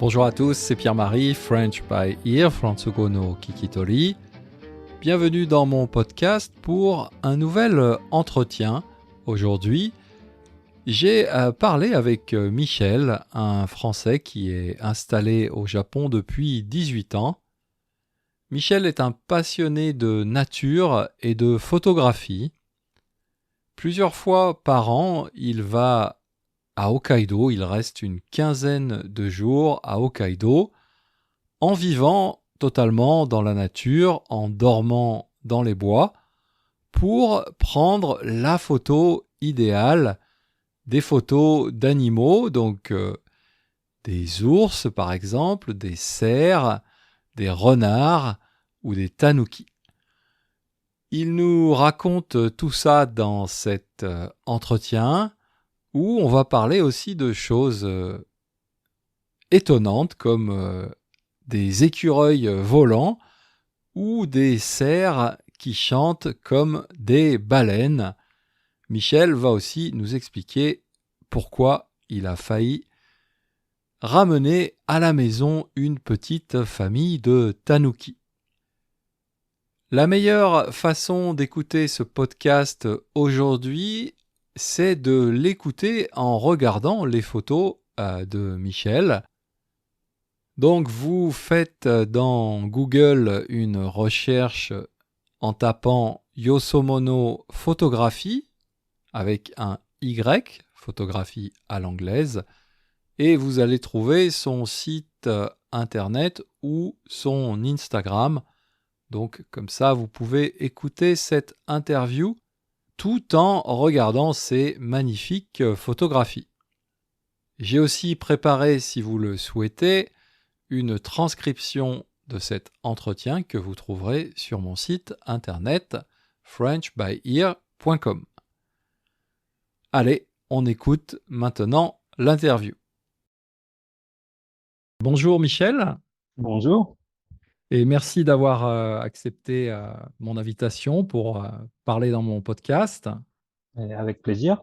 Bonjour à tous, c'est Pierre-Marie, French by Ear, Fransugo no Kikitori. Bienvenue dans mon podcast pour un nouvel entretien. Aujourd'hui, j'ai parlé avec Michel, un Français qui est installé au Japon depuis 18 ans. Michel est un passionné de nature et de photographie. Plusieurs fois par an, il va à Hokkaido, il reste une quinzaine de jours à Hokkaido, en vivant totalement dans la nature, en dormant dans les bois, pour prendre la photo idéale, des photos d'animaux, donc des ours par exemple, des cerfs, des renards ou des tanuki. Il nous raconte tout ça dans cet entretien où on va parler aussi de choses étonnantes comme des écureuils volants ou des cerfs qui chantent comme des baleines. Michel va aussi nous expliquer pourquoi il a failli ramener à la maison une petite famille de tanuki. La meilleure façon d'écouter ce podcast aujourd'hui, c'est de l'écouter en regardant les photos de Michel. Donc vous faites dans Google une recherche en tapant Yosomono photographie avec un Y, photographie à l'anglaise, et vous allez trouver son site internet ou son Instagram. Donc comme ça, vous pouvez écouter cette interview tout en regardant ces magnifiques photographies. J'ai aussi préparé, si vous le souhaitez, une transcription de cet entretien que vous trouverez sur mon site internet frenchbyear.com. Allez, on écoute maintenant l'interview. Bonjour Michel, Bonjour. et merci d'avoir accepté mon invitation pour parler dans mon podcast. Avec plaisir.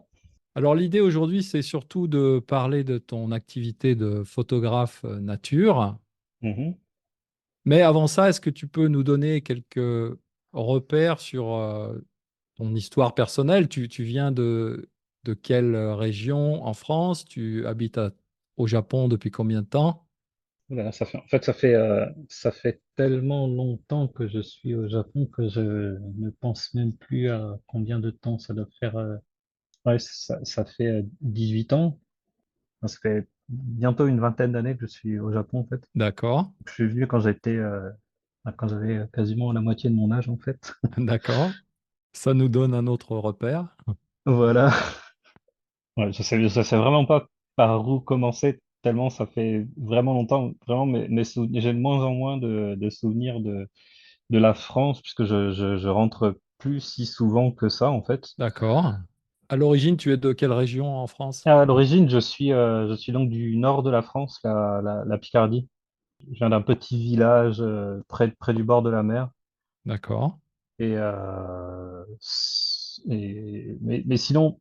Alors l'idée aujourd'hui, c'est surtout de parler de ton activité de photographe nature. Mhm. Mais avant ça, est-ce que tu peux nous donner quelques repères sur ton histoire personnelle? Tu viens de quelle région en France? Tu habites au Japon depuis combien de temps? Voilà, ça fait tellement longtemps que je suis au Japon que je ne pense même plus à combien de temps ça doit faire. Ouais, ça fait 18 ans. Enfin, ça fait bientôt une vingtaine d'années que je suis au Japon en fait. D'accord, Je suis venu quand j'avais quasiment la moitié de mon âge en fait. d'accord. Ça nous donne un autre repère. Voilà. Ouais, je sais vraiment pas par où commencer tellement ça fait vraiment longtemps. Vraiment, j'ai de moins en moins de souvenirs de la France, puisque je rentre plus si souvent que ça, en fait. D'accord. À l'origine, tu es de quelle région en France? À l'origine, je suis donc du nord de la France, la Picardie. Je viens d'un petit village près du bord de la mer. D'accord, Mais sinon,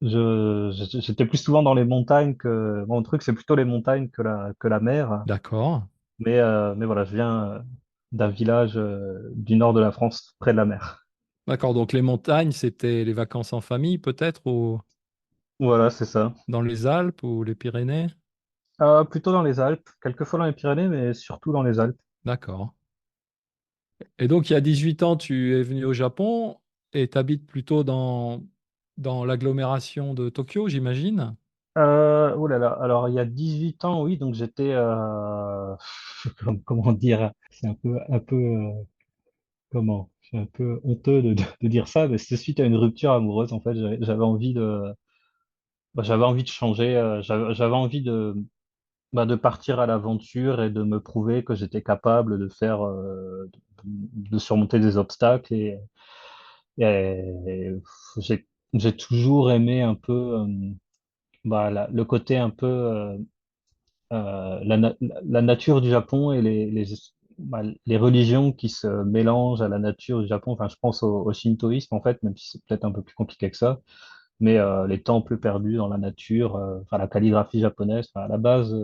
j'étais plus souvent dans les montagnes que... Mon truc, c'est plutôt les montagnes que la mer. d'accord. Mais voilà, je viens d'un village du nord de la France, près de la mer. D'accord, donc les montagnes, c'était les vacances en famille peut-être, ou Voilà, c'est ça. dans les Alpes ou les Pyrénées? Plutôt dans les Alpes, quelquefois dans les Pyrénées, mais surtout dans les Alpes. D'accord. Et donc, il y a 18 ans, tu es venu au Japon et tu habites plutôt dans l'agglomération de Tokyo, j'imagine? Oh là là, alors il y a 18 ans, oui, donc j'étais, comment dire, c'est un peu, c'est un peu honteux de dire ça, mais c'était suite à une rupture amoureuse, en fait, j'avais envie de changer, j'avais envie de partir à l'aventure et de me prouver que j'étais capable de faire, de surmonter des obstacles et j'ai toujours aimé un peu, le côté un peu, la nature du Japon et les religions qui se mélangent à la nature du Japon. Enfin, je pense au shintoïsme, en fait, même si c'est peut-être un peu plus compliqué que ça. Mais les temples perdus dans la nature, enfin, la calligraphie japonaise, enfin, à la base.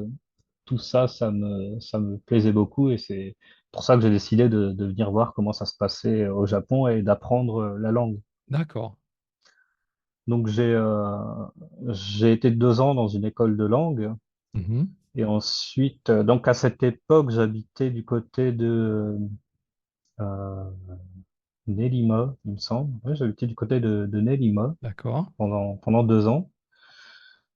tout ça, ça me plaisait beaucoup et c'est pour ça que j'ai décidé de venir voir comment ça se passait au Japon et d'apprendre la langue. D'accord. Donc j'ai été 2 ans dans une école de langue Mhm. et ensuite, donc à cette époque, j'habitais du côté de euh, Nelima, il me semble. Ouais, j'habitais du côté de Nelima D'accord. pendant 2 ans.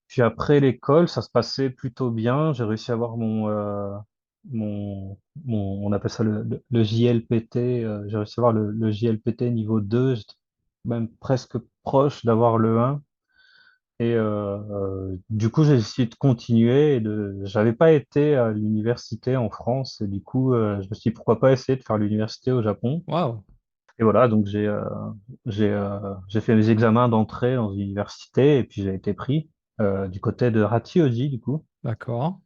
Puis après l'école, ça se passait plutôt bien. J'ai réussi à avoir on appelle ça le JLPT. J'ai réussi à avoir le JLPT niveau 2. J'étais même presque proche d'avoir le 1. Et du coup, j'ai décidé de continuer. J'avais pas été à l'université en France. Et du coup, je me suis dit, pourquoi pas essayer de faire l'université au Japon. Waouh. Et voilà, donc j'ai fait mes examens d'entrée dans une université et puis j'ai été pris du côté de Hachioji, du coup. D'accord.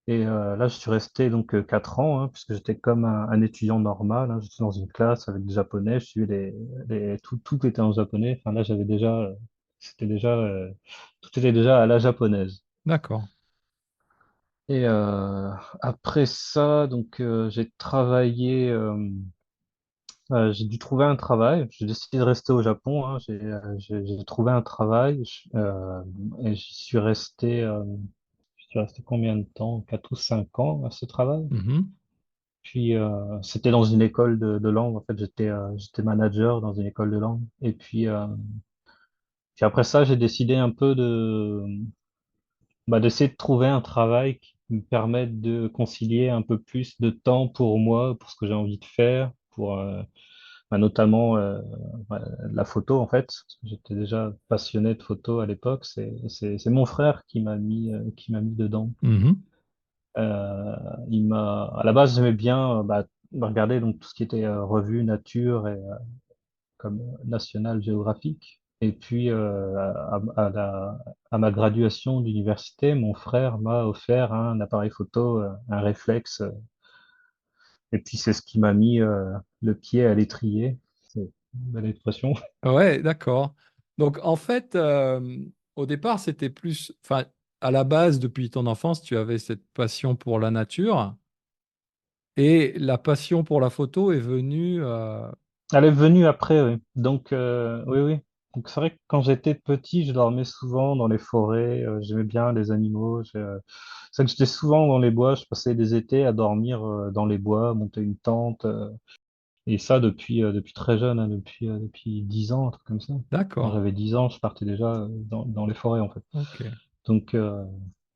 Et là, je suis resté donc 4 ans, hein, puisque j'étais comme un étudiant normal. Hein. J'étais dans une classe avec des Japonais. Je suivais tout était en japonais. Enfin là, c'était déjà, tout était déjà à la japonaise. D'accord. Et après ça, donc j'ai travaillé. J'ai dû trouver un travail. J'ai décidé de rester au Japon. Hein. J'ai trouvé un travail et j'y suis resté combien de temps? 4 ou 5 ans à ce travail. Mhm. Puis c'était dans une école de langue. En fait, j'étais manager dans une école de langue. Et puis après ça, j'ai décidé un peu d'essayer de trouver un travail qui me permette de concilier un peu plus de temps pour moi, pour ce que j'ai envie de faire, pour notamment la photo en fait. Parce que j'étais déjà passionné de photo à l'époque. C'est mon frère qui m'a mis dedans. Mhm. À la base, j'aimais bien regarder donc tout ce qui était revue nature et comme National Geographic. Et puis à ma graduation d'université, mon frère m'a offert un appareil photo, un réflexe. Et puis c'est ce qui m'a mis le pied à l'étrier. C'est une belle expression. Ouais, d'accord. Donc, en fait, au départ, c'était plus, enfin, à la base, depuis ton enfance, tu avais cette passion pour la nature et la passion pour la photo est venue. Elle est venue après, oui. Donc, oui, oui. Donc, c'est vrai que quand j'étais petit, je dormais souvent dans les forêts. J'aimais bien les animaux. C'est vrai que j'étais souvent dans les bois. Je passais des étés à dormir dans les bois, monter une tente. Et ça depuis très jeune, hein, depuis 10 ans, un truc comme ça. Quand D'accord. j'avais 10 ans, je partais déjà dans les forêts, en fait. Ok. Donc,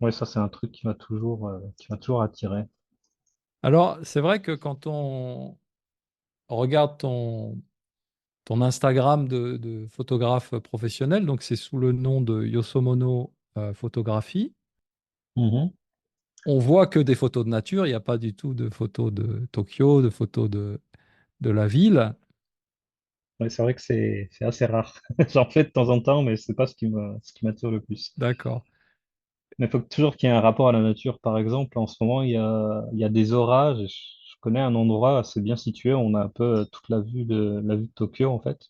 ouais, ça, c'est un truc qui m'a toujours attiré. Alors, c'est vrai que quand on regarde ton Instagram de photographe professionnel, donc c'est sous le nom de Yosomono Photographie, Mhm. on voit que des photos de nature, il n'y a pas du tout de photos de Tokyo, de photos de la ville. Ouais, c'est vrai que c'est assez rare. J'en fais de temps en temps, mais c'est pas ce qui m'attire le plus. D'accord. Mais il faut toujours qu'il y ait un rapport à la nature. Par exemple, en ce moment, il y a des orages. Je connais un endroit assez bien situé. On a un peu toute la vue de Tokyo, en fait,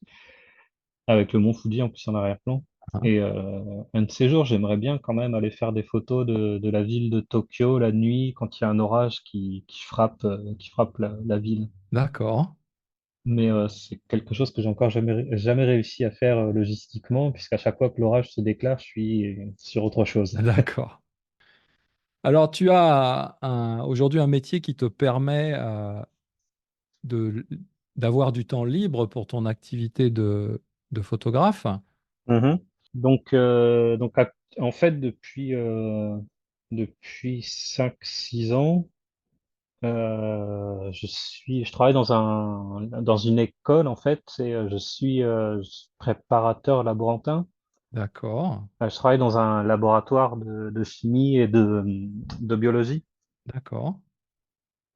avec le mont Fuji en plus en arrière-plan. Hein. Et un de ces jours, j'aimerais bien quand même aller faire des photos de la ville de Tokyo la nuit quand il y a un orage qui frappe la ville. D'accord. Mais c'est quelque chose que j'ai encore jamais réussi à faire logistiquement, puisqu'à chaque fois que l'orage se déclare, je suis sur autre chose. D'accord. Alors, tu as aujourd'hui un métier qui te permet de, d'avoir du temps libre pour ton activité de photographe. Mhm. En fait, depuis 5 6 ans, je travaille dans une école, en fait, et je suis préparateur laborantin. D'accord. Je travaille dans un laboratoire de chimie et de biologie. D'accord.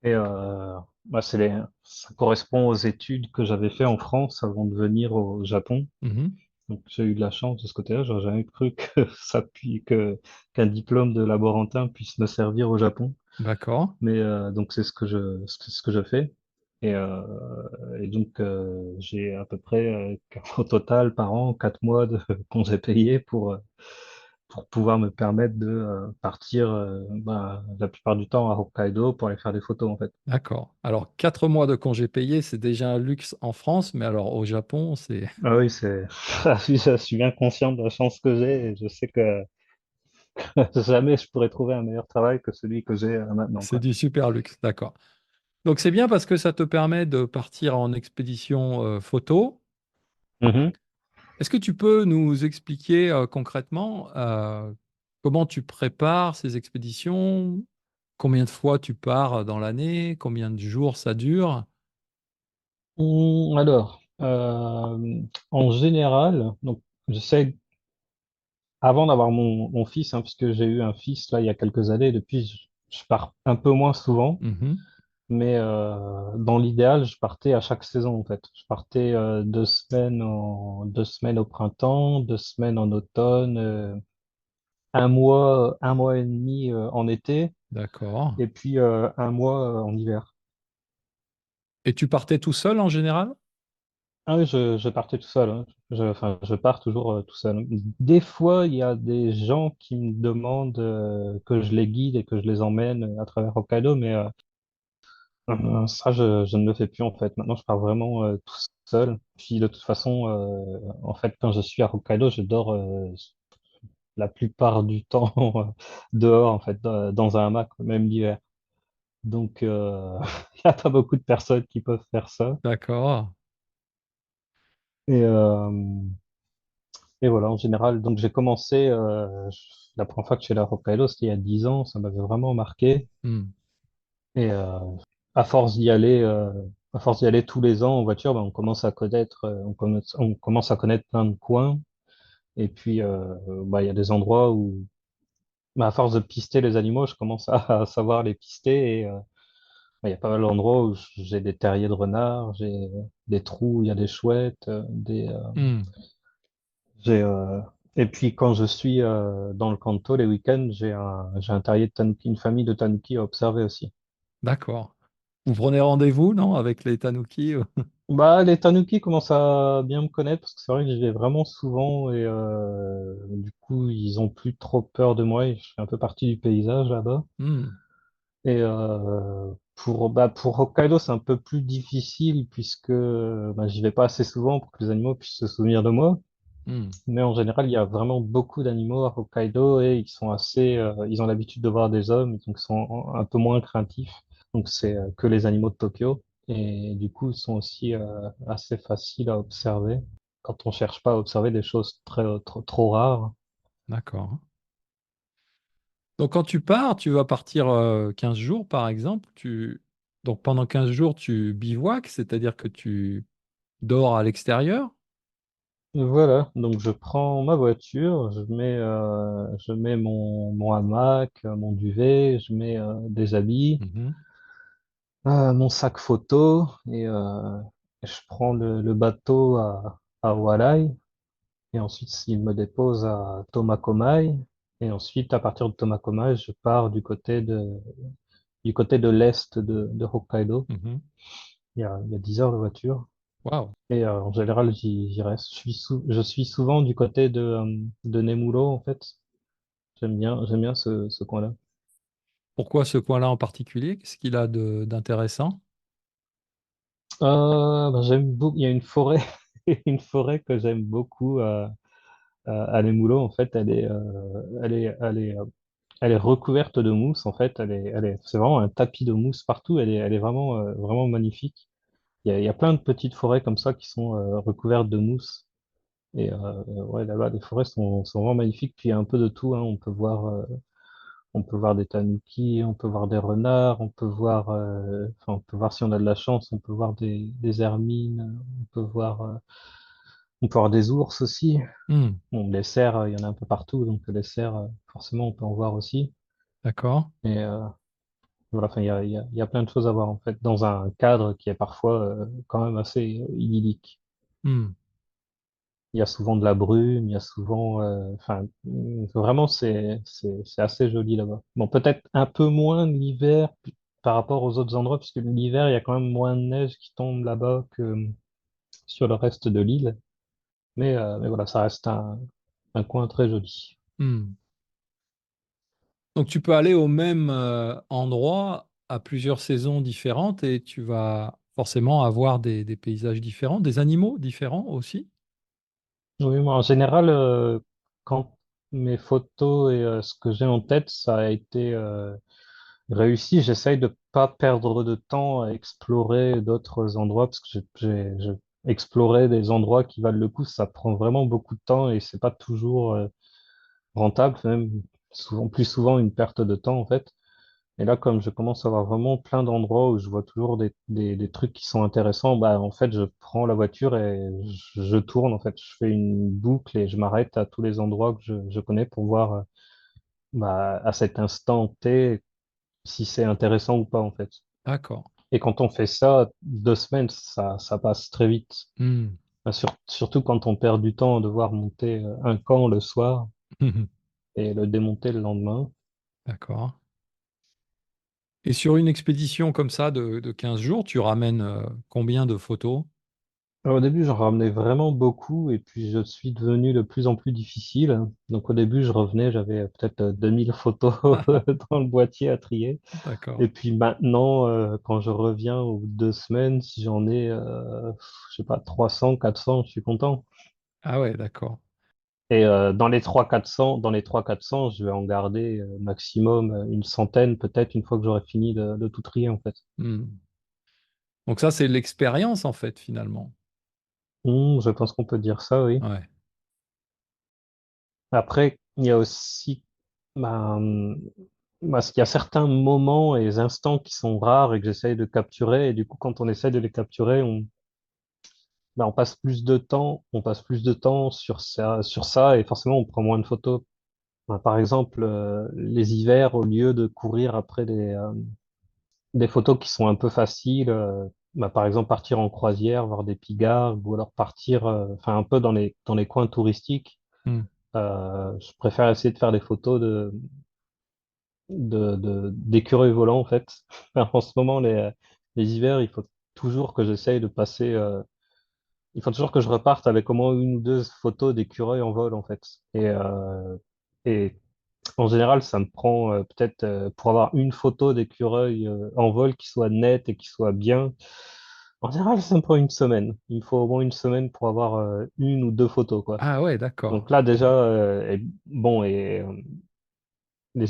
Et ça correspond aux études que j'avais fait en France avant de venir au Japon. Mhm. Donc j'ai eu de la chance de ce côté-là. J'aurais jamais cru que qu'un diplôme de laborantin puisse me servir au Japon. D'accord. Mais donc c'est ce que je fais. Et, euh, et donc j'ai à peu près au total par an 4 mois de congés payés pour pouvoir me permettre de partir la plupart du temps à Hokkaido pour aller faire des photos en fait. D'accord. Alors, 4 mois de congés payés, c'est déjà un luxe en France, mais alors au Japon, c'est Ah oui, c'est, je suis bien conscient de la chance que j'ai et je sais que jamais je pourrais trouver un meilleur travail que celui que j'ai maintenant, c'est quoi. du super luxe. D'accord. Donc, c'est bien parce que ça te permet de partir en expédition photo. Mhm. Est-ce que tu peux nous expliquer concrètement comment tu prépares ces expéditions? Combien de fois tu pars dans l'année? Combien de jours ça dure? Alors, en général, donc j'essaie, avant d'avoir mon fils, hein, puisque j'ai eu un fils là il y a quelques années, depuis je pars un peu moins souvent, Mhm. mais dans l'idéal, je partais à chaque saison en fait. Je partais 2 semaines au printemps, 2 semaines en automne, un mois et demi en été, D'accord. et puis un mois en hiver. Et tu partais tout seul en général? Ah oui, je partais tout seul, hein. Enfin, je pars toujours tout seul. Des fois, il y a des gens qui me demandent que je les guide et que je les emmène à travers Hokkaido, mais ça, je ne le fais plus en fait. Maintenant, je pars vraiment tout seul. Puis de toute façon, en fait, quand je suis à Hokkaido, je dors la plupart du temps dehors, en fait, dans un hamac, même l'hiver. Donc, il n'y a pas beaucoup de personnes qui peuvent faire ça. D'accord. Et, euh, Et voilà, en général, donc j'ai commencé, la première fois que je suis allé à Hokkaido, c'était il y a 10 ans, ça m'avait vraiment marqué. Hmm. Et à force d'y aller, à force d'y aller tous les ans en voiture, ben, on commence à connaître, on commence à connaître plein de coins. Et puis, il y a des endroits où, à force de pister les animaux, je commence à savoir les pister. Et il y a pas mal d'endroits où j'ai des terriers de renards, j'ai des trous où il y a des chouettes, Hmm. J'ai, et puis quand je suis dans le Kanto les week-ends, j'ai un terrier de tanuki, une famille de tanuki à observer aussi. D'accord. Vous prenez rendez-vous, non, avec les tanuki? Bah, les tanuki commencent à bien me connaître parce que c'est vrai que j'y vais vraiment souvent et du coup ils ont plus trop peur de moi et je fais un peu partie du paysage là-bas. Hmm. Et pour Hokkaido c'est un peu plus difficile puisque j'y vais pas assez souvent pour que les animaux puissent se souvenir de moi. Hmm. Mais en général, il y a vraiment beaucoup d'animaux à Hokkaido et ils ont l'habitude de voir des hommes, donc ils sont un peu moins craintifs. Donc c'est que les animaux de Tokyo et du coup, ils sont aussi assez faciles à observer quand on cherche pas à observer des choses trop rares. D'accord. Donc, quand tu pars, tu vas partir 15 jours, par exemple. Donc, pendant 15 jours, tu bivouacs, c'est-à-dire que tu dors à l'extérieur. Voilà, donc je prends ma voiture, je mets mon hamac, mon duvet, je mets des habits, Mhm. mon sac photo et je prends le bateau à Walai. Et ensuite, il me dépose à Tomakomai. Et ensuite, à partir de Tomakomai, je pars du côté de l'est de Hokkaido. Mhm. Il y a 10 heures de voiture. Waouh. Et en général, j'y reste. Je suis souvent du côté de Nemuro, en fait. J'aime bien ce coin-là. Pourquoi ce coin-là en particulier? Qu'est-ce qu'il a d'intéressant? J'aime beaucoup. Il y a une forêt, une forêt que j'aime beaucoup à Nemuro. En fait, elle est recouverte de mousse, en fait. C'est vraiment un tapis de mousse partout. Elle est vraiment, vraiment magnifique. Il y a plein de petites forêts comme ça qui sont recouvertes de mousse. Et ouais, là-bas, les forêts sont vraiment magnifiques. Puis il y a un peu de tout, hein. On peut voir des tanuki, on peut voir des renards, on peut voir si on a de la chance, on peut voir des hermines, on peut voir des ours aussi. Hmm. Bon, les cerfs, il y en a un peu partout, donc les cerfs, forcément, on peut en voir aussi. D'accord. Et voilà, enfin, il y a plein de choses à voir en fait, dans un cadre qui est parfois quand même assez idyllique. Hmm. Il y a souvent de la brume, il y a souvent, vraiment c'est assez joli là-bas. Bon, peut-être un peu moins l'hiver par rapport aux autres endroits, puisque l'hiver il y a quand même moins de neige qui tombe là-bas que sur le reste de l'île. Mais voilà, ça reste un coin très joli. Hmm. Donc tu peux aller au même endroit à plusieurs saisons différentes et tu vas forcément avoir des paysages différents, des animaux différents aussi. Oui, moi, en général, quand mes photos et ce que j'ai en tête, ça a été réussi, j'essaye de pas perdre de temps à explorer d'autres endroits parce que j'ai exploré des endroits qui valent le coup. Ça prend vraiment beaucoup de temps et c'est pas toujours rentable, c'est même souvent, plus souvent une perte de temps en fait. Et là, comme je commence à avoir vraiment plein d'endroits où je vois toujours des trucs qui sont intéressants, bah, en fait, je prends la voiture et je tourne, en fait. Je fais une boucle et je m'arrête à tous les endroits que je connais pour voir, bah, à cet instant T si c'est intéressant ou pas, en fait. D'accord. Et quand on fait ça, 2 semaines, ça passe très vite. Hmm. Bah, surtout quand on perd du temps à devoir monter un camp le soir et le démonter le lendemain. D'accord. Et sur une expédition comme ça de 15 jours, tu ramènes combien de photos? Alors, au début, j'en ramenais vraiment beaucoup et puis je suis devenu de plus en plus difficile. Donc au début, je revenais, j'avais peut-être 2000 photos dans le boîtier à trier. D'accord. Et puis maintenant, quand je reviens au bout de 2 semaines, si j'en ai, je sais pas, 300, 400, je suis content. Ah ouais, d'accord. Et dans les 300, 400, je vais en garder maximum une centaine, peut-être une fois que j'aurai fini de tout trier en fait. Hmm. Donc ça, c'est l'expérience en fait, finalement. Je pense qu'on peut dire ça, oui. Ouais. Après, il y a aussi, bah, parce qu'il y a certains moments et instants qui sont rares et que j'essaye de capturer. Et du coup, quand on essaie de les capturer, bah, on passe plus de temps sur ça et forcément, on prend moins de photos. Bah, par exemple, les hivers, au lieu de courir après des photos qui sont un peu faciles, bah, par exemple, partir en croisière, voir des pigargues ou alors partir, enfin, un peu dans les coins touristiques. Hmm. Je préfère essayer de faire des photos d'écureuils volants, en fait. Enfin, en ce moment, les hivers, il faut toujours que j'essaye de passer, il faut toujours que je reparte avec au moins une ou deux photos d'écureuils en vol, en fait. Et en général, ça me prend peut-être, pour avoir une photo d'écureuil en vol qui soit nette et qui soit bien. En général, ça me prend une semaine. Il me faut au moins une semaine pour avoir une ou deux photos, quoi. Ah ouais, d'accord. Donc là, déjà, bon, les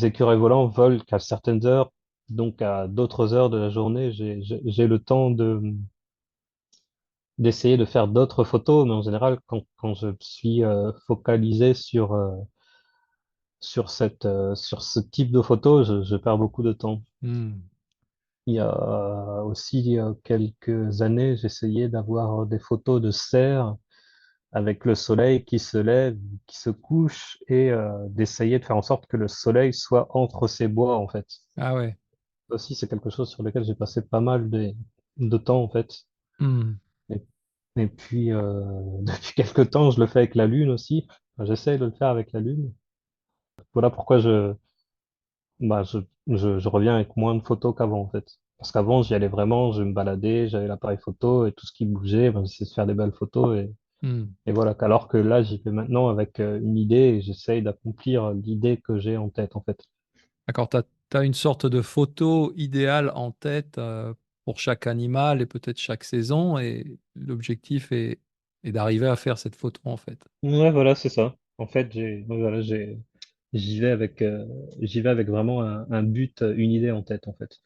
écureuils volants volent qu'à certaines heures, donc à d'autres heures de la journée, j'ai le temps d'essayer de faire d'autres photos, mais en général, quand je suis focalisé sur ce type de photo, je perds beaucoup de temps. Hmm. Il y a aussi quelques années, j'essayais d'avoir des photos de cerfs avec le soleil qui se lève, qui se couche, et d'essayer de faire en sorte que le soleil soit entre ces bois, en fait. Ah ouais. Aussi, c'est quelque chose sur lequel j'ai passé pas mal de temps, en fait. Hmm. Et, et puis, depuis quelques temps, je le fais avec la Lune aussi. Enfin, j'essaye de le faire avec la Lune. Voilà pourquoi bah, je reviens avec moins de photos qu'avant, en fait. Parce qu'avant, j'y allais vraiment, je me baladais, j'avais l'appareil photo et tout ce qui bougeait, ben, j'essayais de faire des belles photos Hmm. et voilà. Alors que là, j'y vais maintenant avec une idée et j'essaye d'accomplir l'idée que j'ai en tête, en fait. D'accord, tu as une sorte de photo idéale en tête pour chaque animal et peut-être chaque saison, et l'objectif est d'arriver à faire cette photo en fait. Ouais, voilà, c'est ça. En fait, voilà, j'y vais j'y vais avec vraiment un but, une idée en tête, en fait.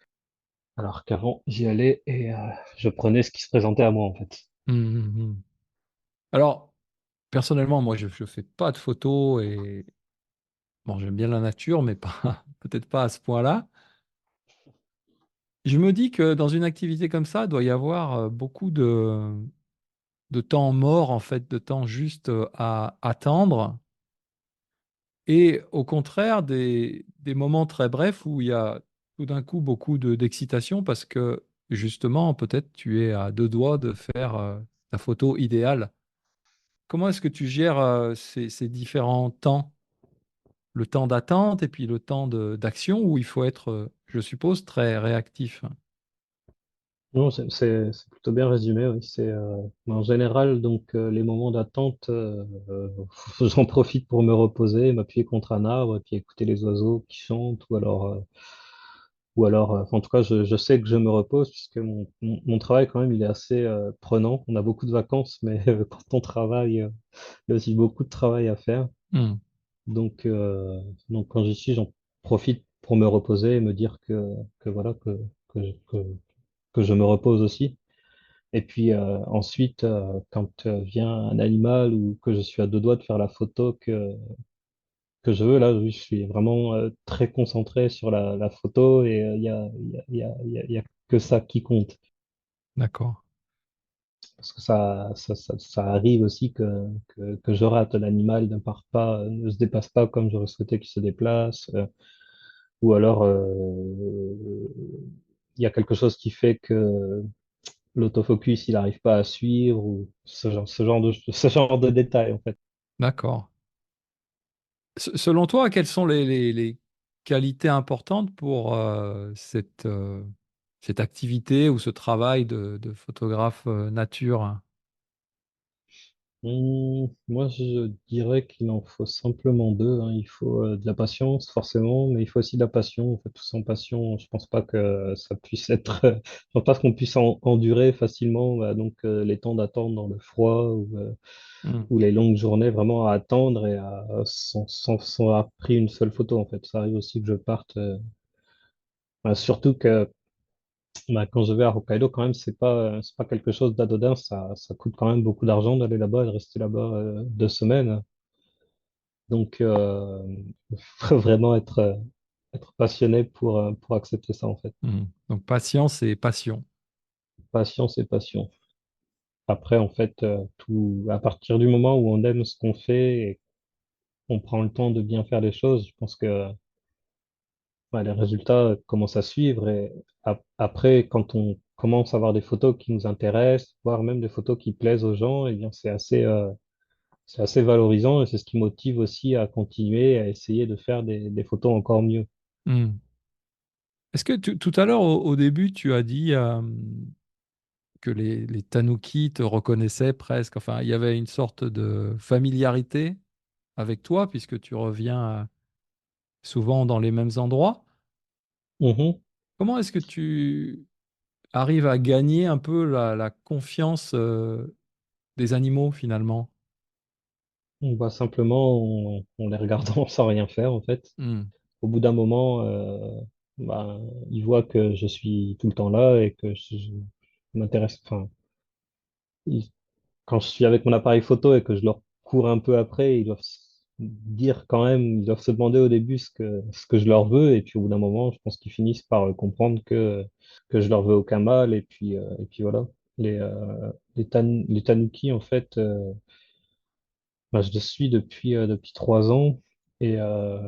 Alors qu'avant, j'y allais et je prenais ce qui se présentait à moi, en fait. Hmm, hmm, hmm. Alors, personnellement, moi, je ne fais pas de photos et bon, j'aime bien la nature, mais pas, peut-être pas à ce point-là. Je me dis que dans une activité comme ça, il doit y avoir beaucoup de temps mort, en fait, de temps juste à attendre. Et au contraire, des moments très brefs où il y a tout d'un coup beaucoup d'excitation parce que justement, peut-être tu es à deux doigts de faire ta photo idéale. Comment est-ce que tu gères ces différents temps? Le temps d'attente et puis le temps d'action où il faut être, je suppose, très réactif. Non, c'est plutôt bien résumé, oui. En général, donc, les moments d'attente, j'en profite pour me reposer, m'appuyer contre un arbre et puis écouter les oiseaux qui chantent en tout cas, je sais que je me repose puisque mon travail, quand même, il est assez prenant. On a beaucoup de vacances, mais quand on travaille, il y a aussi beaucoup de travail à faire. Hmm. Donc, euh, donc quand j'y suis, j'en profite pour me reposer et me dire que voilà, que, que, que je me repose aussi. Et puis ensuite, quand vient un animal ou que je suis à deux doigts de faire la photo que je veux, là, oui, je suis vraiment très concentré sur la photo et il y a que ça qui compte. D'accord. Parce que ça arrive aussi que je rate. L'animal ne part pas, ne se dépasse pas comme j'aurais souhaité qu'il se déplace. Ou alors, il y a quelque chose qui fait que l'autofocus, il n'arrive pas à suivre, ou ce genre de détails, en fait. D'accord. Selon toi, quelles sont les qualités importantes pour cette activité ou ce travail de photographe nature? Moi, je dirais qu'il en faut simplement deux, hein. Il faut de la patience, forcément, mais il faut aussi de la passion. En fait, tout sans passion, je pense pas que ça puisse être, je pense pas qu'on puisse endurer facilement, bah, donc les temps d'attente dans le froid Hmm. ou les longues journées vraiment à attendre et sans avoir pris une seule photo, en fait. Ça arrive aussi que je parte, bah, surtout que bah, quand je vais à Hokkaido, quand même, c'est pas quelque chose d'anodin. Ça coûte quand même beaucoup d'argent d'aller là-bas et de rester là-bas 2 semaines. Donc, il faut vraiment être passionné pour accepter ça, en fait. Hmm. Donc patience et passion. Patience et passion. Après, en fait, à partir du moment où on aime ce qu'on fait et qu'on prend le temps de bien faire les choses, je pense que bah, les résultats commencent à suivre. Et après, quand on commence à avoir des photos qui nous intéressent, voire même des photos qui plaisent aux gens, eh bien, c'est assez valorisant et c'est ce qui motive aussi à continuer, à essayer de faire des photos encore mieux. Hmm. Est-ce que tout à l'heure, au début, tu as dit que les Tanuki te reconnaissaient presque, enfin, il y avait une sorte de familiarité avec toi, puisque tu reviens souvent dans les mêmes endroits. Mhm. Comment est-ce que tu arrives à gagner un peu la confiance des animaux finalement? On va simplement en les regardant sans rien faire, en fait. Hmm. Au bout d'un moment, bah, ils voient que je suis tout le temps là et que je m'intéresse. Enfin, ils- quand je suis avec mon appareil photo et que je leur cours un peu après, ils doivent dire quand même, ils doivent se demander au début ce que je leur veux. Et puis au bout d'un moment, je pense qu'ils finissent par comprendre que je leur veux aucun mal. Et puis voilà. Les tanuki, en fait, bah, je les suis depuis 3 ans. Et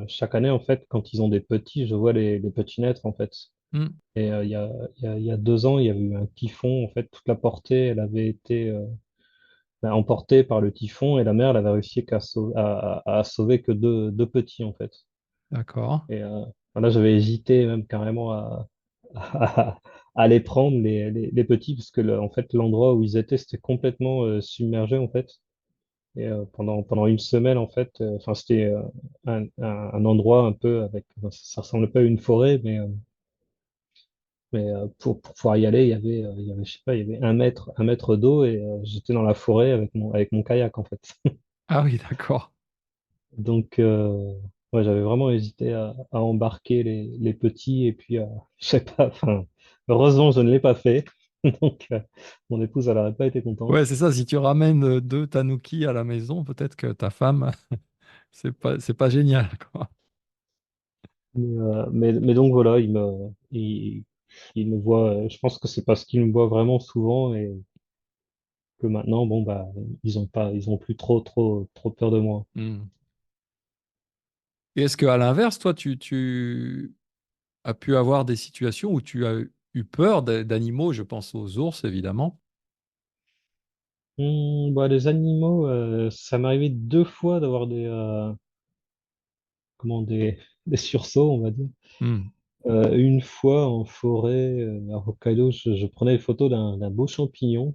chaque année, en fait, quand ils ont des petits, je vois les petits naître, en fait. Hmm. Et il y a 2 ans, il y avait eu un typhon. En fait, toute la portée, elle avait été bah, emportée par le typhon et la mère, elle avait réussi à sauver que deux petits, en fait. D'accord. Et là, j'avais hésité même carrément à, à les prendre, les petits, parce que en fait, l'endroit où ils étaient, c'était complètement submergé, en fait. Et pendant une semaine, en fait, enfin, c'était un endroit un peu avec, enfin, ça ressemblait pas à une forêt, mais pour pouvoir y aller, il y avait, je sais pas, il y avait un mètre d'eau et j'étais dans la forêt avec mon kayak, en fait. Ah oui, d'accord. Donc, ouais, j'avais vraiment hésité à embarquer les petits et puis, je sais pas, enfin, heureusement, je ne l'ai pas fait. Donc, mon épouse, elle n'aurait pas été Ouais, contente. c'est ça. Si tu ramènes deux Tanuki à la maison, peut-être que ta femme, c'est pas génial, quoi. Mais donc, voilà, il me voit, je pense que c'est parce qu'il me voit vraiment souvent et que maintenant, bon, bah, ils ont plus trop peur de moi. Hmm. Et est-ce qu'à l'inverse, toi, tu as pu avoir des situations où tu as eu peur d'animaux? Je pense aux ours, évidemment. Bah, les animaux, ça m'est arrivé 2 fois d'avoir comment, des sursauts, on va dire. Hmm. Une fois en forêt à Hokkaido, je prenais des photos d'un beau champignon,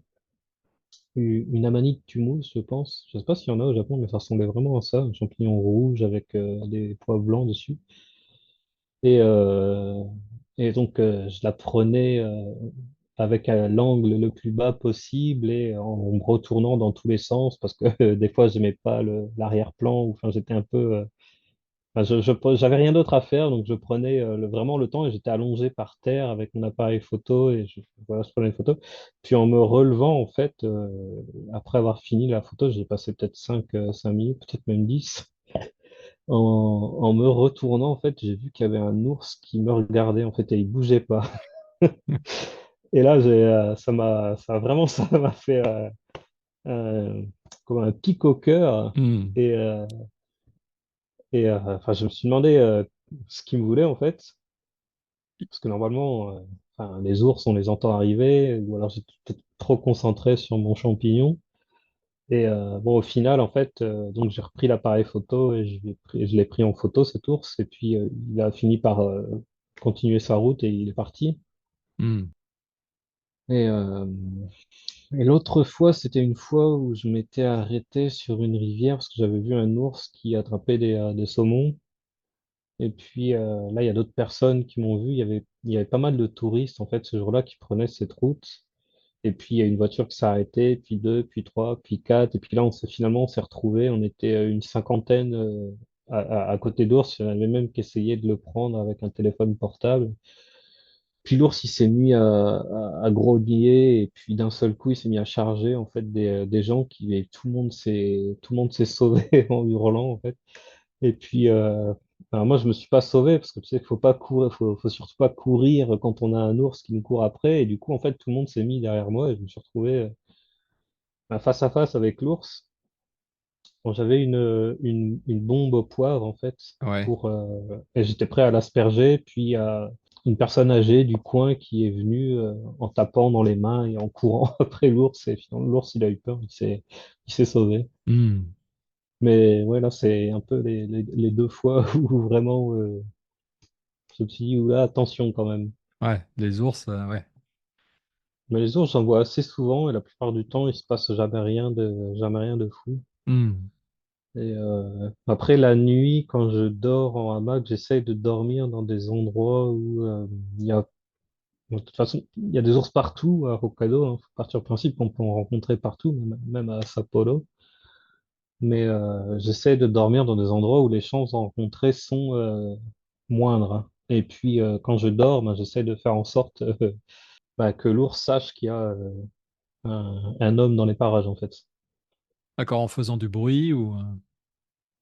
une amanite tumus, je pense. Je sais pas s'il y en a au Japon, mais ça ressemblait vraiment à ça, un champignon rouge avec des pois blancs dessus. Et, euh, et donc, je la prenais avec l'angle le plus bas possible et en me retournant dans tous les sens parce que des fois, je n'aimais pas l'arrière-plan ou enfin, j'étais un peu. Enfin, j'avais rien d'autre à faire, donc je prenais vraiment le temps et j'étais allongé par terre avec mon appareil photo et voilà, je prenais une photo. Puis en me relevant, en fait, après avoir fini la photo, j'ai passé peut-être 5 minutes, peut-être même 10. En me retournant, en fait, j'ai vu qu'il y avait un ours qui me regardait, en fait, et il bougeait pas. Et là, ça a vraiment, ça m'a fait un- comme un pic au cœur. Hmm. Et, enfin, je me suis demandé ce qu'il me voulait, en fait. Parce que normalement, enfin, les ours, on les entend arriver, ou alors j'étais peut-être trop concentré sur mon champignon. Et bon, au final, en fait, donc j'ai repris l'appareil photo et je l'ai pris en photo, cet ours, et puis il a fini par continuer sa route et il est parti. Hmm. Et, et l'autre fois, c'était une fois où je m'étais arrêté sur une rivière parce que j'avais vu un ours qui attrapait des saumons. Et puis là, il y a d'autres personnes qui m'ont vu. Il y avait pas mal de touristes en fait ce jour-là qui prenaient cette route. Et puis il y a une voiture qui s'est arrêtée, puis deux, puis trois, puis quatre. Et puis là, on s'est retrouvés. On était une cinquantaine à côté d'ours. Il y en avait même qui essayaient de le prendre avec un téléphone portable. Puis l'ours, il s'est mis à grogner et puis d'un seul coup, il s'est mis à charger en fait des gens et tout le monde s'est sauvé en hurlant en fait. Et puis alors moi, je me suis pas sauvé parce que tu sais, faut pas courir, faut surtout pas courir quand on a un ours qui nous court après. Et du coup, en fait, tout le monde s'est mis derrière moi et je me suis retrouvé face à face avec l'ours. Bon, j'avais une bombe au poivre en fait Ouais. et j'étais prêt à l'asperger. Puis une personne âgée du coin qui est venue en tapant dans les mains et en courant après l'ours. Et finalement, l'ours, il a eu peur, il s'est sauvé. Hmm. Mais ouais, là, c'est un peu les deux fois où vraiment je me suis dit, oula, attention quand même. Ouais, les ours, ouais. Mais les ours, j'en vois assez souvent et la plupart du temps, il se passe jamais rien de fou. Hmm. Et après, la nuit, quand je dors en hamac, j'essaye de dormir dans des endroits où il y a, de toute façon, il y a des ours partout à Hokkaido. Hein. Faut partir du principe qu'on peut en rencontrer partout, même à Sapporo. Mais j'essaie de dormir dans des endroits où les chances d'en rencontrer sont moindres. Hein. Et puis, quand je dors, ben, j'essaie de faire en sorte bah, que l'ours sache qu'il y a un homme dans les parages, en fait. D'accord, en faisant du bruit ou.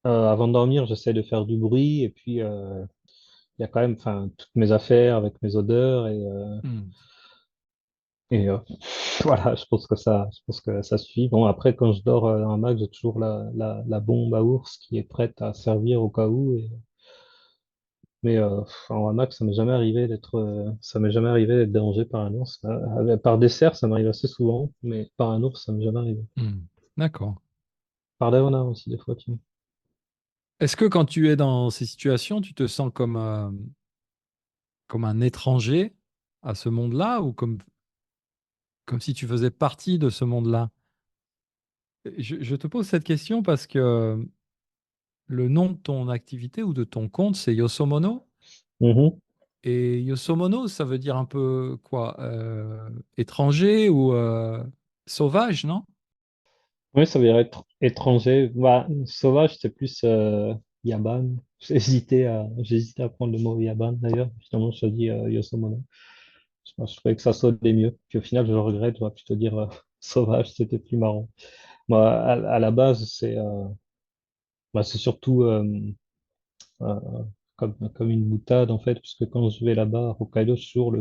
Avant de dormir, j'essaie de faire du bruit et puis il y a quand même enfin, toutes mes affaires avec mes odeurs Hmm. et voilà, je pense que ça suffit. Bon, après, quand je dors en Mac, j'ai toujours la bombe à ours qui est prête à servir au cas où. Mais en hamac, ça m'est jamais arrivé d'être dérangé par un ours. Par dessert, ça m'arrive assez souvent, mais par un ours, ça m'est jamais arrivé. Hmm. D'accord. Par des renards aussi, des fois, tu vois. Est-ce que quand tu es dans ces situations, tu te sens comme un étranger à ce monde-là ou comme si tu faisais partie de ce monde-là? Je te pose cette question parce que le nom de ton activité ou de ton compte, c'est Yosomono. Mhm. Et Yosomono, ça veut dire un peu quoi? Étranger ou sauvage, non? Oui, ça veut dire être étranger. Bah, sauvage, c'est plus yaban. J'ai hésité à prendre le mot yaban d'ailleurs. Finalement, je dis Yosomono. Je trouvais que ça sonnait mieux. Puis au final, je le regrette. J'aurais plutôt dire sauvage, c'était plus marrant. Moi, à la base, c'est surtout euh, comme une boutade en fait, puisque quand je vais là-bas à Hokkaido, je suis toujours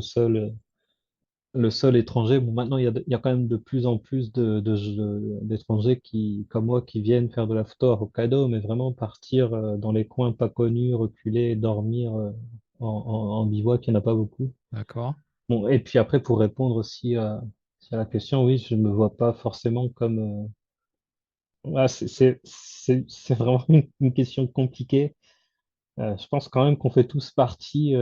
le seul étranger. Bon, maintenant, il y a quand même de plus en plus d'étrangers comme moi, qui viennent faire de la photo à Hokkaido, mais vraiment partir dans les coins pas connus, reculer, dormir en bivouac, il n'y en a pas beaucoup. D'accord. Bon, et puis après, pour répondre aussi à la question, oui, je ne me vois pas forcément comme. C'est vraiment une question compliquée. Je pense quand même qu'on fait tous partie,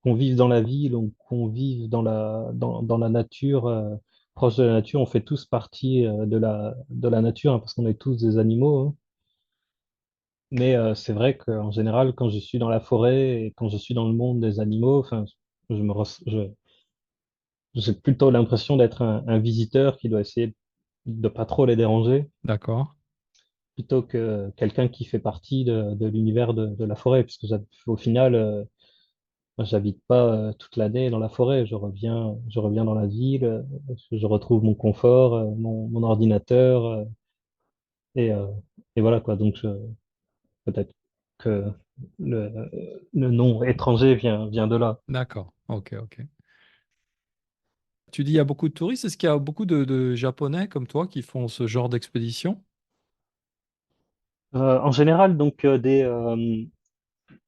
qu'on vive dans la ville ou qu'on vive dans la nature, proche de la nature, on fait tous partie de la nature, hein, parce qu'on est tous des animaux, hein. Mais c'est vrai qu'en général, quand je suis dans la forêt et quand je suis dans le monde des animaux, enfin, j'ai plutôt l'impression d'être un visiteur qui doit essayer de pas trop les déranger, D'accord. plutôt que quelqu'un qui fait partie de l'univers de la forêt, puisque au final, moi, j'habite pas toute l'année dans la forêt. Je reviens dans la ville, je retrouve mon confort, mon ordinateur, et, euh, et voilà quoi. Peut-être que le nom étranger vient de là. D'accord. Ok, ok. Tu dis il y a beaucoup de touristes. Est-ce qu'il y a beaucoup de Japonais comme toi qui font ce genre d'expédition? En général, donc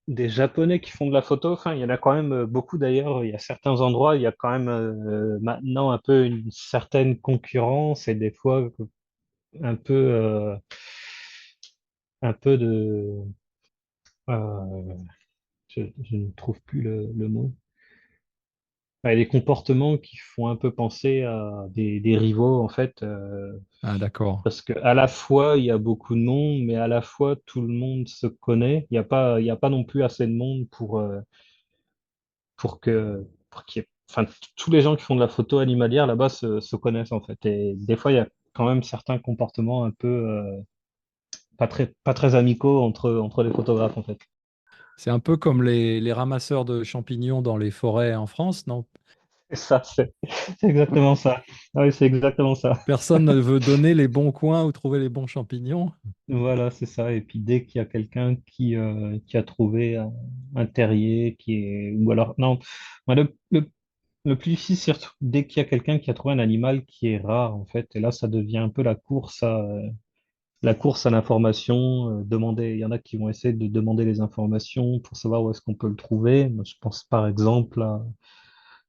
des Japonais qui font de la photo, enfin, il y en a quand même beaucoup d'ailleurs. Il y a certains endroits, il y a quand même maintenant un peu une certaine concurrence et des fois un peu, un peu de, euh, je ne trouve plus le mot. Ouais, des comportements qui font un peu penser à des rivaux en fait, Ah, d'accord. parce que à la fois il y a beaucoup de monde, mais à la fois tout le monde se connaît. Il y a pas non plus assez de monde pour qu'il y ait, enfin, tous les gens qui font de la photo animalière là-bas se connaissent en fait. Et des fois il y a quand même certains comportements un peu pas très amicaux entre les photographes en fait. C'est un peu comme les ramasseurs de champignons dans les forêts en France, non? Et ça, c'est exactement ça. Ah oui, c'est exactement ça. Personne ne veut donner les bons coins ou trouver les bons champignons. Voilà, c'est ça. Et puis dès qu'il y a quelqu'un qui a trouvé un terrier qui est... Ou alors, non, moi, le plus difficile, c'est surtout dès qu'il y a quelqu'un qui a trouvé un animal qui est rare, en fait. Et là, ça devient un peu la course à l'information. Il y en a qui vont essayer de demander les informations pour savoir où est-ce qu'on peut le trouver. Moi, je pense par exemple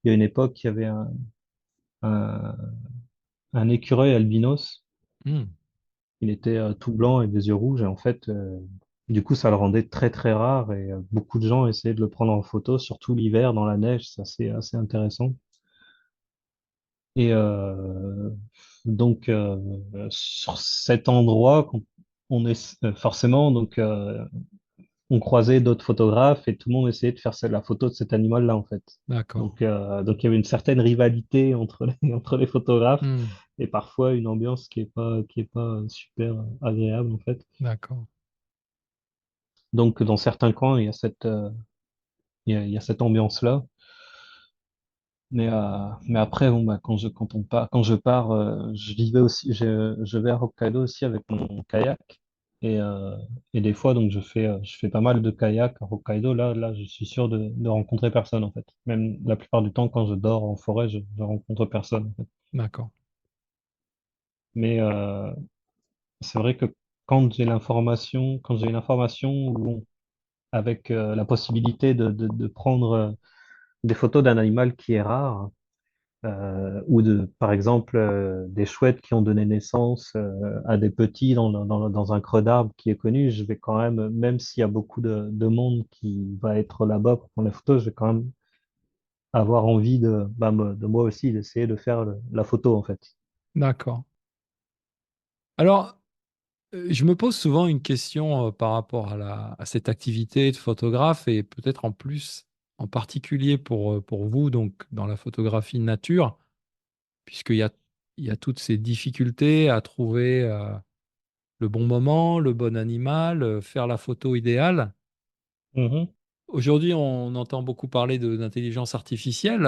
il y a une époque, il y avait un, un écureuil albinos. Hmm, Il était tout blanc et des yeux rouges et en fait, du coup, ça le rendait très très rare et beaucoup de gens essayaient de le prendre en photo, surtout l'hiver dans la neige, c'est assez intéressant. Et donc, sur cet endroit, on est forcément on croisait d'autres photographes et tout le monde essayait de faire la photo de cet animal-là en fait. d'accord. Donc il y avait une certaine rivalité entre entre les photographes Hmm, et parfois une ambiance qui est pas super agréable en fait. d'accord. Donc, dans certains coins, il y a cette ambiance-là. Mais après, bon, bah, quand je pars, je vais à Hokkaido aussi avec mon kayak. Et, euh, et des fois, donc, je fais pas mal de kayak à Hokkaido. Là, je suis sûr de rencontrer personne, en fait. Même la plupart du temps, quand je dors en forêt, je rencontre personne, en fait. D'accord. Mais c'est vrai que quand j'ai une information où, avec la possibilité de prendre des photos d'un animal qui est rare, ou par exemple, des chouettes qui ont donné naissance à des petits dans un creux d'arbre qui est connu, je vais quand même, même s'il y a beaucoup de monde qui va être là-bas pour prendre les photos, je vais quand même avoir envie de moi aussi d'essayer de faire la photo en fait. D'accord. Alors, je me pose souvent une question par rapport à cette activité de photographe et peut-être en plus, en particulier pour vous, donc dans la photographie nature, il y a toutes ces difficultés à trouver le bon moment, le bon animal, faire la photo idéale. Mhm. Aujourd'hui, on entend beaucoup parler d'intelligence artificielle.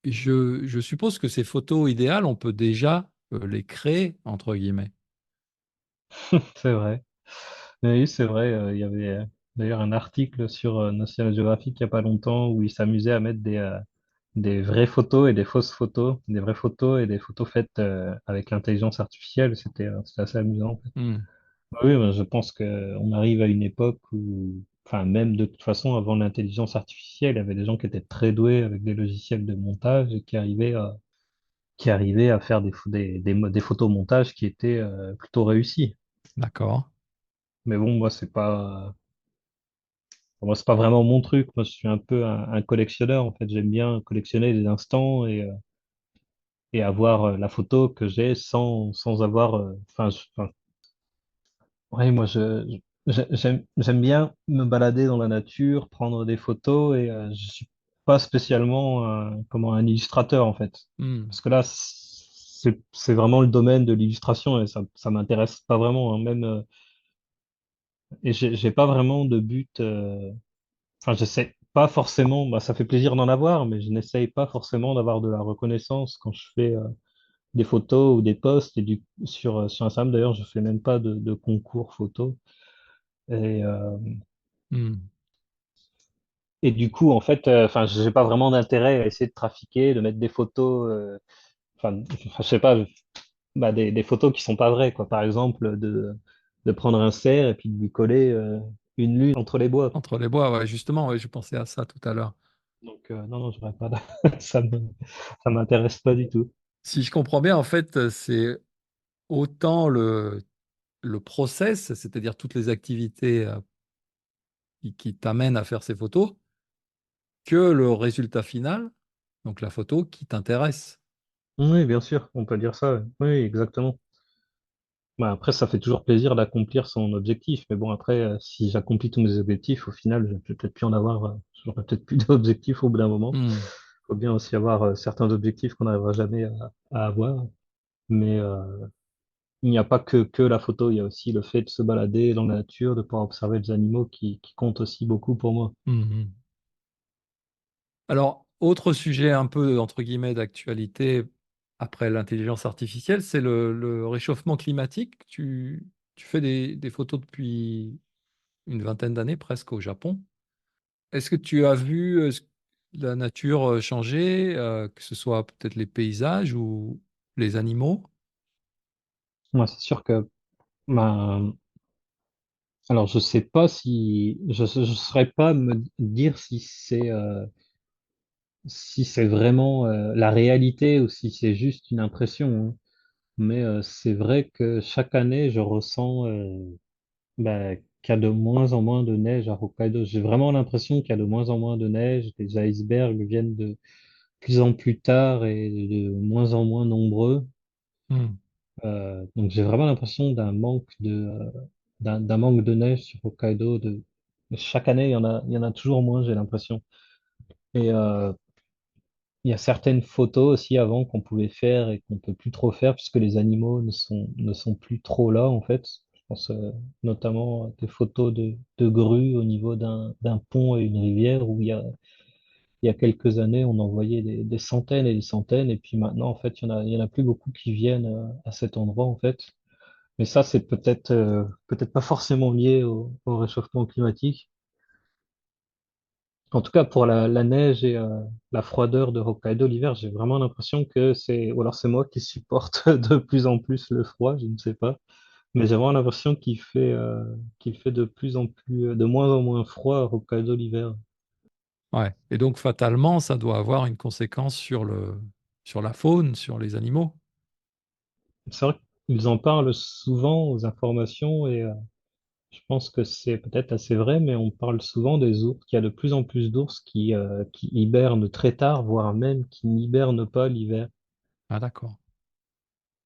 Je suppose que ces photos idéales, on peut déjà les créer, entre guillemets. C'est vrai. Oui, c'est vrai. Il y avait d'ailleurs un article sur National Geographic il n'y a pas longtemps où ils s'amusaient à mettre des vraies photos et des fausses photos, des vraies photos et des photos faites avec l'intelligence artificielle. C'était assez amusant, en fait. Hmm, Oui, ben, je pense qu'on arrive à une époque où, enfin, même de toute façon, avant l'intelligence artificielle, il y avait des gens qui étaient très doués avec des logiciels de montage et qui arrivaient à faire des photomontages qui étaient plutôt réussis. d'accord. Mais bon, moi, c'est pas vraiment mon truc. Moi, je suis un peu un collectionneur. En fait, j'aime bien collectionner les instants et avoir la photo que j'ai sans avoir, enfin, ouais, moi, j'aime bien me balader dans la nature, prendre des photos et je suis pas spécialement comment un illustrateur en fait. Hmm. Parce que là, c'est vraiment le domaine de l'illustration et ça m'intéresse pas vraiment, hein, même et j'ai pas vraiment de but. Enfin, j'essaie pas forcément. Bah, ça fait plaisir d'en avoir, mais je n'essaye pas forcément d'avoir de la reconnaissance quand je fais des photos ou des posts et sur Instagram. D'ailleurs, je fais même pas de concours photo. Et, Hmm. Et du coup, en fait, enfin, j'ai pas vraiment d'intérêt à essayer de trafiquer, de mettre des photos, je sais pas, bah, des photos qui sont pas vraies, quoi. Par exemple, de prendre un cerf et puis de lui coller une lune entre les bois. Entre les bois, ouais, justement, ouais, je pensais à ça tout à l'heure. Donc, non, non, j'aurais pas, ça ça m'intéresse pas du tout. Si je comprends bien, en fait, c'est autant le process, c'est-à-dire toutes les activités qui t'amènent à faire ces photos, que le résultat final, donc la photo, qui t'intéresse. Oui, bien sûr, on peut dire ça. Oui, oui, exactement. Bah, après, ça fait toujours plaisir d'accomplir son objectif. Mais bon, après, si j'accomplis tous mes objectifs, au final, je vais peut-être plus en avoir, j'aurai peut-être plus d'objectifs au bout d'un moment. Hmm. Faut bien aussi avoir certains objectifs qu'on n'arrivera jamais à avoir. Mais il n'y a pas que la photo, il y a aussi le fait de se balader dans la nature, de pouvoir observer des animaux qui compte aussi beaucoup pour moi. Mhm. Alors, autre sujet un peu, entre guillemets, d'actualité après l'intelligence artificielle, c'est le réchauffement climatique. Tu fais des photos depuis une vingtaine d'années presque au Japon. Est-ce que tu as vu la nature changer, que ce soit peut-être les paysages ou les animaux? Moi, c'est sûr que, bah, alors je sais pas si, je saurais pas me dire si c'est vraiment la réalité ou si c'est juste une impression, hein. Mais c'est vrai que chaque année, je ressens bah, qu'il y a de moins en moins de neige à Hokkaido. J'ai vraiment l'impression qu'il y a de moins en moins de neige. Les icebergs viennent de plus en plus tard et de moins en moins nombreux. Hmm. Donc j'ai vraiment l'impression d'un manque de neige sur Hokkaido. Chaque année, il y en a toujours moins, j'ai l'impression. Et il y a certaines photos aussi avant qu'on pouvait faire et qu'on peut plus trop faire puisque les animaux ne sont plus trop là en fait. Je pense notamment à des photos de grues au niveau d'un pont et une rivière où il y a quelques années on en voyait des centaines et des centaines et puis maintenant en fait il y en a plus beaucoup qui viennent à cet endroit en fait. Mais ça c'est peut-être pas forcément lié au réchauffement climatique. En tout cas, pour la neige et la froideur de Hokkaido l'hiver, j'ai vraiment l'impression que ou alors c'est moi qui supporte de plus en plus le froid, je ne sais pas. Mais j'ai vraiment l'impression qu'il fait de plus en plus, de moins en moins froid à Hokkaido l'hiver. Ouais. Et donc, fatalement, ça doit avoir une conséquence sur sur la faune, sur les animaux. C'est vrai qu'ils en parlent souvent aux informations et je pense que c'est peut-être assez vrai, mais on parle souvent des ours, qu'il y a de plus en plus d'ours qui hibernent très tard, voire même qui n'hibernent pas l'hiver. Ah, d'accord.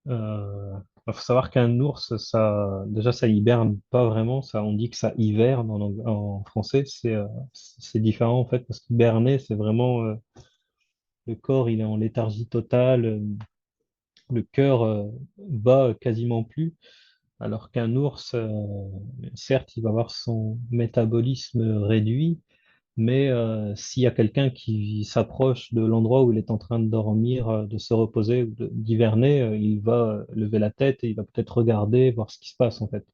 Il faut savoir qu'un ours, déjà, ça hiberne pas vraiment. Ça, on dit que ça hiverne en français. C'est différent en fait parce qu'hiberner, c'est vraiment le corps, il est en léthargie totale, le cœur bat quasiment plus. Alors qu'un ours, certes, il va avoir son métabolisme réduit, mais s'il y a quelqu'un qui s'approche de l'endroit où il est en train de dormir, de se reposer, ou d'hiverner, il va lever la tête et il va peut-être regarder, voir ce qui se passe en fait.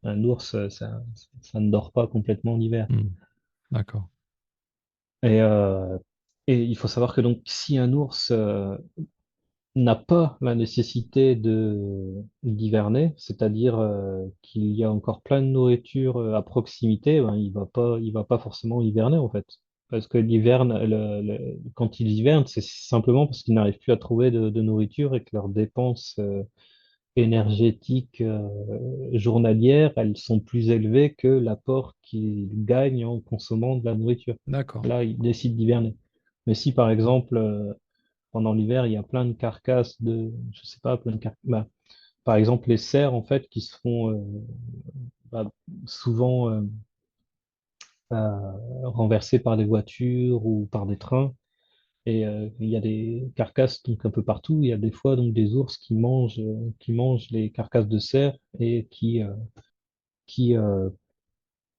Un ours, ça ne dort pas complètement l'hiver. Hmm. D'accord. Et, euh, et il faut savoir que donc si un ours n'a pas la nécessité d'hiverner, c'est-à-dire qu'il y a encore plein de nourriture à proximité, ben, il va pas forcément hiverner en fait. Parce que quand ils hivernent, c'est simplement parce qu'ils n'arrivent plus à trouver de nourriture et que leurs dépenses énergétiques journalières, elles sont plus élevées que l'apport qu'ils gagnent en consommant de la nourriture. D'accord. Là, ils décident d'hiverner. Mais si par exemple, pendant l'hiver, il y a plein de carcasses de, je sais pas, plein de carcasses, par exemple, les cerfs, en fait, qui se font bah, souvent renversés par des voitures ou par des trains. Et il y a des carcasses donc un peu partout. Il y a des fois donc des ours qui mangent les carcasses de cerfs et qui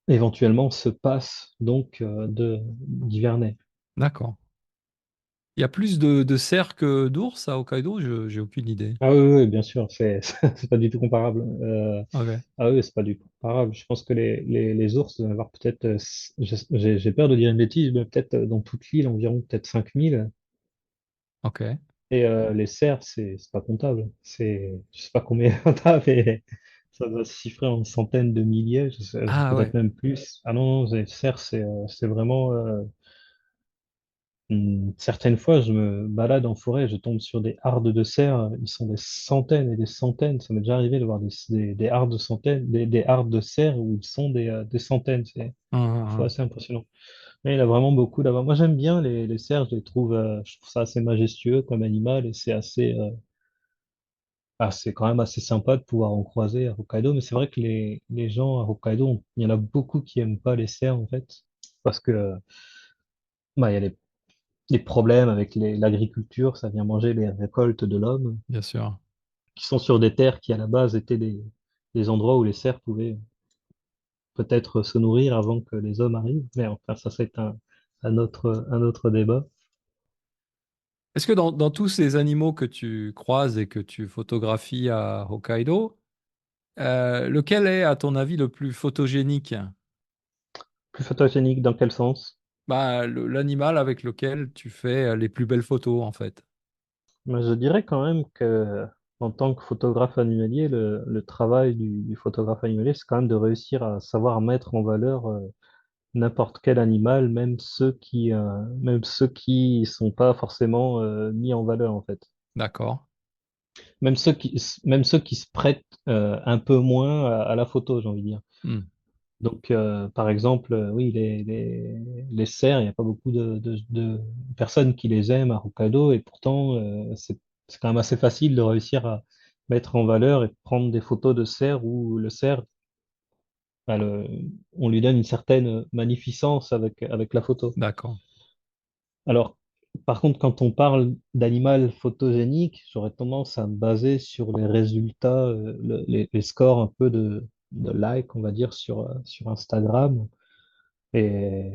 éventuellement se passent donc de d'hiverner. D'accord. Il y a plus de cerfs que d'ours à Hokkaido? J'ai aucune idée. Ah oui, oui, bien sûr, c'est c'est pas du tout comparable. Ok. Ah oui, c'est pas du tout comparable. Je pense que les ours doivent avoir peut-être, j'ai peur de dire une bêtise, mais peut-être dans toute l'île environ peut-être 5000. Ok. Et les cerfs, c'est pas comptable. C'est, je sais pas combien t'as, mais ça doit se chiffrer en centaines de milliers, Ah peut-être ouais. même plus. Ah non, non, les cerfs, c'est vraiment. Certaines fois, je me balade en forêt, je tombe sur des hardes de cerfs. Ils sont des centaines et des centaines. Ça m'est déjà arrivé de voir des hardes de centaines, des hardes de cerfs où ils sont des centaines. C'est Hum, hum, parfois hum. assez impressionnant. Mais il a vraiment beaucoup là-bas. Moi, j'aime bien les cerfs. Je trouve ça assez majestueux comme animal et c'est assez. C'est quand même assez sympa de pouvoir en croiser à Hokkaido, mais c'est vrai que les gens à Hokkaido, il y en a beaucoup qui aiment pas les cerfs en fait, parce que il y a des problèmes avec l'agriculture, ça vient manger les récoltes de l'homme, Bien sûr. qui sont sur des terres qui à la base étaient des endroits où les cerfs pouvaient peut-être se nourrir avant que les hommes arrivent, mais enfin ça c'est un autre débat. Est-ce que dans tous ces animaux que tu croises et que tu photographies à Hokkaido, lequel est, à ton avis, le plus photogénique? Plus photogénique dans quel sens? Bah, l'animal avec lequel tu fais les plus belles photos, en fait. Mais je dirais quand même que, en tant que photographe animalier, le travail du photographe animalier, c'est quand même de réussir à savoir mettre en valeur n'importe quel animal, même ceux qui sont pas forcément mis en valeur, en fait. D'accord. Même ceux qui se prêtent un peu moins à la photo, j'ai envie de dire. Hmm. Donc, par exemple, oui, les cerfs, il n'y a pas beaucoup de personnes qui les aiment à Hokkaido, et pourtant, c'est quand même assez facile de réussir à mettre en valeur et prendre des photos de cerfs où le cerf, bah, on lui donne une certaine magnificence avec la photo. D'accord. Alors, par contre, quand on parle d'animal photogénique, j'aurais tendance à me baser sur les résultats, les scores un peu de likes, on va dire, sur Instagram. Et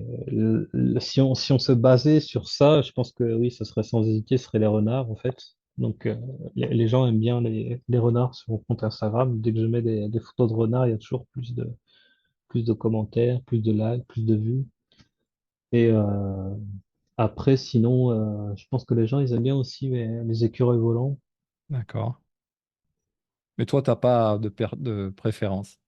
si on se basait sur ça, je pense que oui, ça serait sans hésiter, ce serait les renards en fait. Donc les gens aiment bien les renards sur mon compte Instagram. Dès que je mets des photos de renards, il y a toujours plus de commentaires, plus de likes, plus de vues. Et après, sinon, je pense que les gens, ils aiment bien aussi les écureuils volants. D'accord. Mais toi, t'as pas de préférence.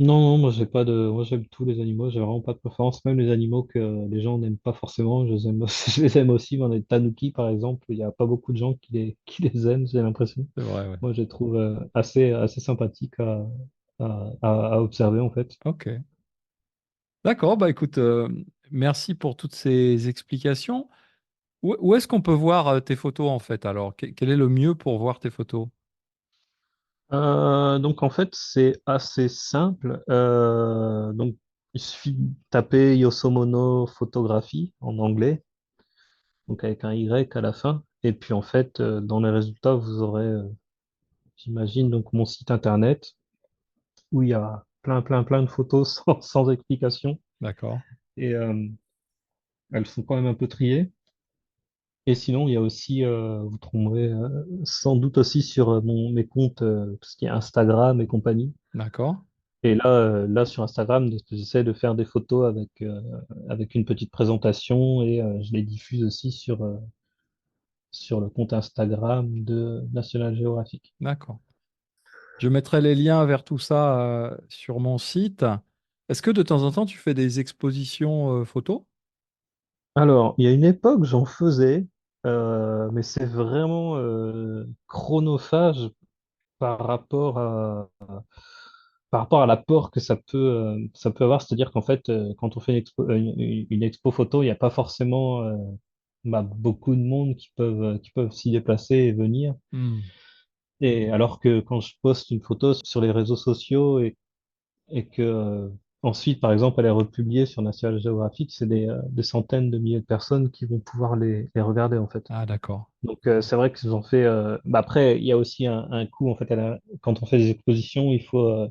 Non, non, moi j'ai pas de, moi j'aime tous les animaux, j'ai vraiment pas de préférence, même les animaux que les gens n'aiment pas forcément, je les aime, je les aime aussi. Mais les tanuki par exemple, il y a pas beaucoup de gens qui les aiment, j'ai l'impression. C'est vrai, ouais. Moi je les trouve assez sympathiques à observer en fait. Ok. D'accord. Bah écoute, merci pour toutes ces explications. Où est-ce qu'on peut voir tes photos, en fait, alors? Quel est le mieux pour voir tes photos? Donc en fait c'est assez simple. Donc il suffit de taper Yosomono photographie en anglais, donc avec un Y à la fin. Et puis en fait dans les résultats vous aurez, j'imagine, donc mon site internet où il y a plein de photos sans explication. D'accord. Et elles sont quand même un peu triées. Et sinon, il y a aussi, vous trouverez sans doute aussi sur mes comptes, tout ce qui est Instagram et compagnie. D'accord. Et là, là sur Instagram, j'essaie de faire des photos avec une petite présentation et je les diffuse aussi sur le compte Instagram de National Geographic. D'accord. Je mettrai les liens vers tout ça sur mon site. Est-ce que de temps en temps, tu fais des expositions photos? Alors, il y a une époque, j'en faisais, mais c'est vraiment chronophage par rapport par rapport à l'apport que ça peut avoir, c'est-à-dire qu'en fait, quand on fait une expo photo, il n'y a pas forcément beaucoup de monde qui peuvent s'y déplacer et venir. Hmm. Et alors que quand je poste une photo sur les réseaux sociaux et que ensuite, par exemple, elle est republiée sur National Geographic, c'est des centaines de milliers de personnes qui vont pouvoir les regarder en fait. Ah, d'accord. Donc c'est vrai qu'ils ont fait. Après, il y a aussi un coût en fait. Quand on fait des expositions, il faut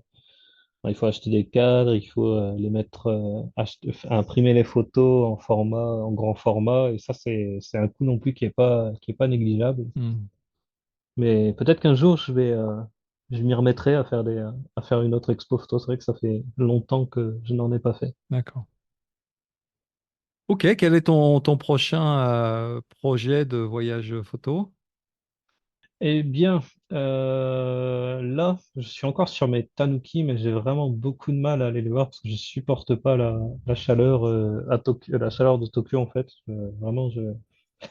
acheter des cadres, il faut les mettre, imprimer les photos en en grand format, et ça c'est un coût non plus qui est pas négligeable. Hmm. Mais peut-être qu'un jour je m'y remettrai à faire une autre expo photo. C'est vrai que ça fait longtemps que je n'en ai pas fait. D'accord. Ok, quel est ton prochain projet de voyage photo? Eh bien, là, je suis encore sur mes tanuki, mais j'ai vraiment beaucoup de mal à aller les voir parce que je supporte pas la chaleur à Tokyo, la chaleur de Tokyo en fait. Vraiment,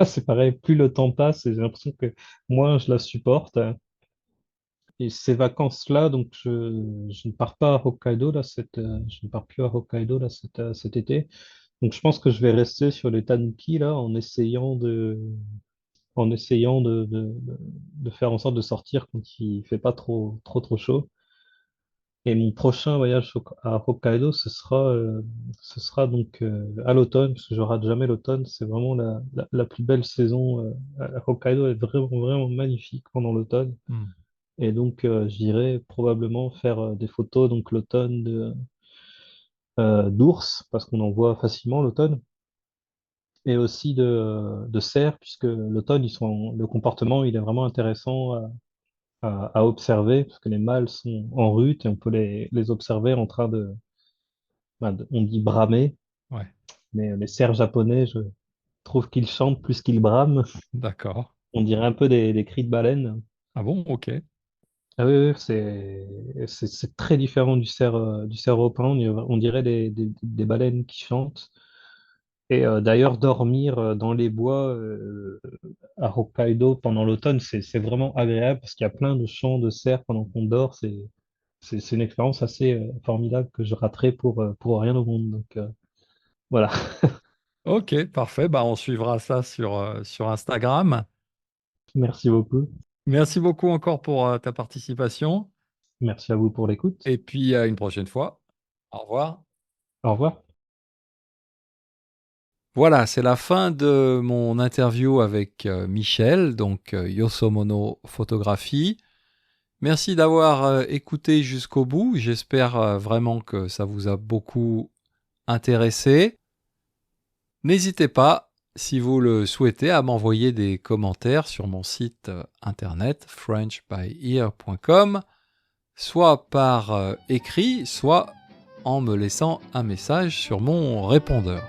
c'est pareil. Plus le temps passe, et j'ai l'impression que moins je la supporte. Et ces vacances-là, je ne pars pas à Hokkaido là, je ne pars plus à Hokkaido là cet été. Donc, je pense que je vais rester sur les tanuki là, en essayant de faire en sorte de sortir quand il fait pas trop chaud. Et mon prochain voyage à Hokkaido, ce sera donc à l'automne, parce que je rate jamais l'automne. C'est vraiment la plus belle saison. Hokkaido est vraiment magnifique pendant l'automne. Hmm. Et donc, j'irai probablement faire des photos donc l'automne d'ours, parce qu'on en voit facilement l'automne, et aussi de cerfs, puisque l'automne, le comportement, il est vraiment intéressant à observer, parce que les mâles sont en rut et on peut les observer en train on dit bramer, Ouais, mais les cerfs japonais, je trouve qu'ils chantent plus qu'ils brament. d'accord. On dirait un peu des cris de baleine. Ah bon, ok. Ah oui, oui, c'est très différent du cerf européen. On dirait des baleines qui chantent. Et d'ailleurs, dormir dans les bois à Hokkaido pendant l'automne, c'est vraiment agréable parce qu'il y a plein de chants de cerfs pendant qu'on dort. C'est une expérience assez formidable que je raterai pour rien au monde. Donc voilà. Ok, parfait. Bah, on suivra ça sur Instagram. Merci beaucoup. Merci beaucoup encore pour ta participation. Merci à vous pour l'écoute. Et puis à une prochaine fois. Au revoir. Au revoir. Voilà, c'est la fin de mon interview avec Michel, donc Yosomono Photographie. Merci d'avoir écouté jusqu'au bout. J'espère vraiment que ça vous a beaucoup intéressé. N'hésitez pas, si vous le souhaitez, à m'envoyer des commentaires sur mon site internet frenchbyear.com, soit par écrit, soit en me laissant un message sur mon répondeur.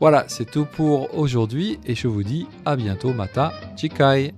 Voilà, c'est tout pour aujourd'hui et je vous dis à bientôt, Mata Chikai.